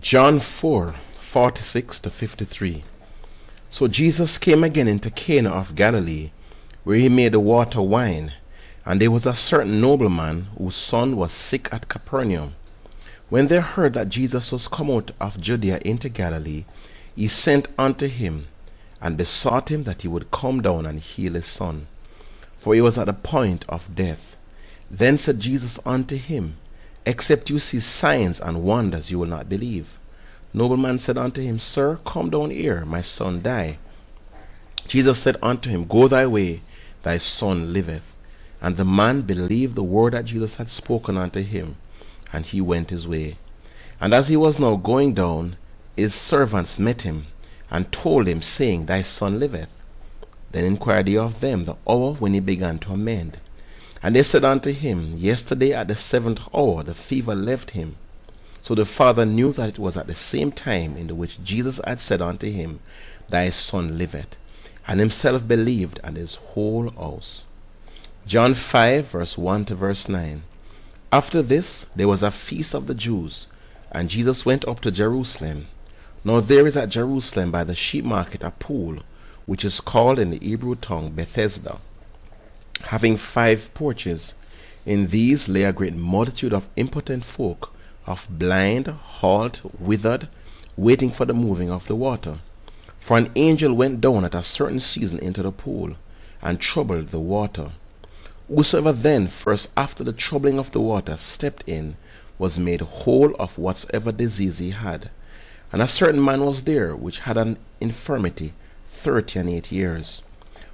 John 4:46 to 53. So Jesus came again into Cana of Galilee, where he made the water wine. And there was a certain nobleman whose son was sick at Capernaum. When they heard that Jesus was come out of Judea into Galilee, he sent unto him, and besought him that he would come down and heal his son, for he was at the point of death. Then said Jesus unto him, Except you see signs and wonders, you will not believe. Nobleman said unto him, Sir, come down here, my son die. Jesus said unto him, Go thy way, thy son liveth. And the man believed the word that Jesus had spoken unto him, and he went his way. And as he was now going down, his servants met him, and told him, saying, Thy son liveth. Then inquired he of them the hour when he began to amend. And they said unto him, Yesterday at the 7th hour the fever left him. So the father knew that it was at the same time in the which Jesus had said unto him, Thy son liveth, and himself believed, and his whole house. John 5, verse 1 to verse 9. After this there was a feast of the Jews, and Jesus went up to Jerusalem. Now there is at Jerusalem by the sheep market a pool, which is called in the Hebrew tongue Bethesda, having 5 porches. In these lay a great multitude of impotent folk, of blind, halt, withered, waiting for the moving of the water. For an angel went down at a certain season into the pool, and troubled the water. Whosoever then first after the troubling of the water stepped in was made whole of whatsoever disease he had. And a certain man was there which had an infirmity 38 years.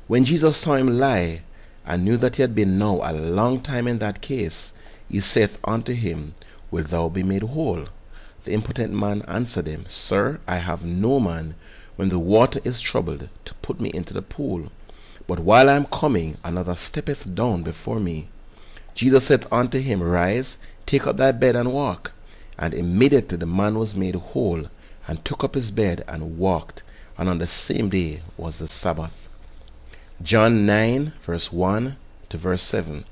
When Jesus saw him lie, and knew that he had been now a long time in that case, he saith unto him, Wilt thou be made whole? The impotent man answered him, Sir, I have no man, when the water is troubled, to put me into the pool. But while I am coming, another steppeth down before me. Jesus said unto him, Rise, take up thy bed and walk. And immediately the man was made whole, and took up his bed and walked. And on the same day was the Sabbath. John 9, verse 1 to verse 7.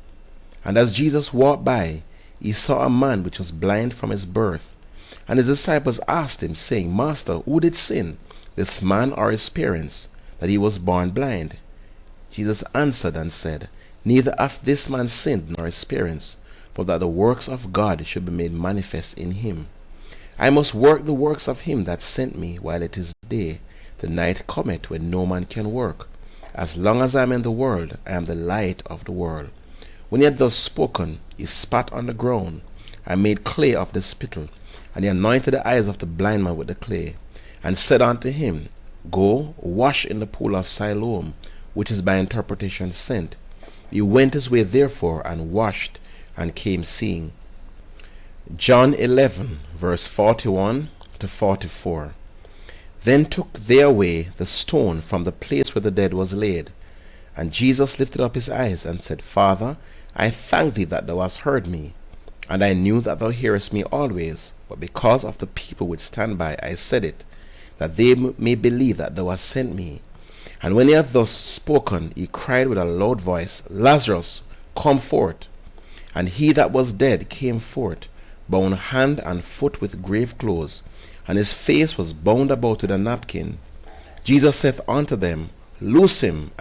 And as Jesus walked by, he saw a man which was blind from his birth. And his disciples asked him, saying, Master, who did sin, this man or his parents, that he was born blind? Jesus answered and said, Neither hath this man sinned nor his parents, but that the works of God should be made manifest in him. I must work the works of him that sent me while it is day. The night cometh when no man can work. As long as I am in the world, I am the light of the world. When he had thus spoken, he spat on the ground, and made clay of the spittle, and he anointed the eyes of the blind man with the clay, and said unto him, Go, wash in the pool of Siloam, which is by interpretation sent. He went his way therefore, and washed, and came seeing. John 11, verse 41 to 44. Then took they away the stone from the place where the dead was laid. And Jesus lifted up his eyes, and said, Father, I thank thee that thou hast heard me. And I knew that thou hearest me always, but because of the people which stand by I said it, that they may believe that thou hast sent me. And when he had thus spoken, he cried with a loud voice, Lazarus, come forth. And he that was dead came forth, bound hand and foot with grave clothes, and his face was bound about with a napkin. Jesus saith unto them, Loose him,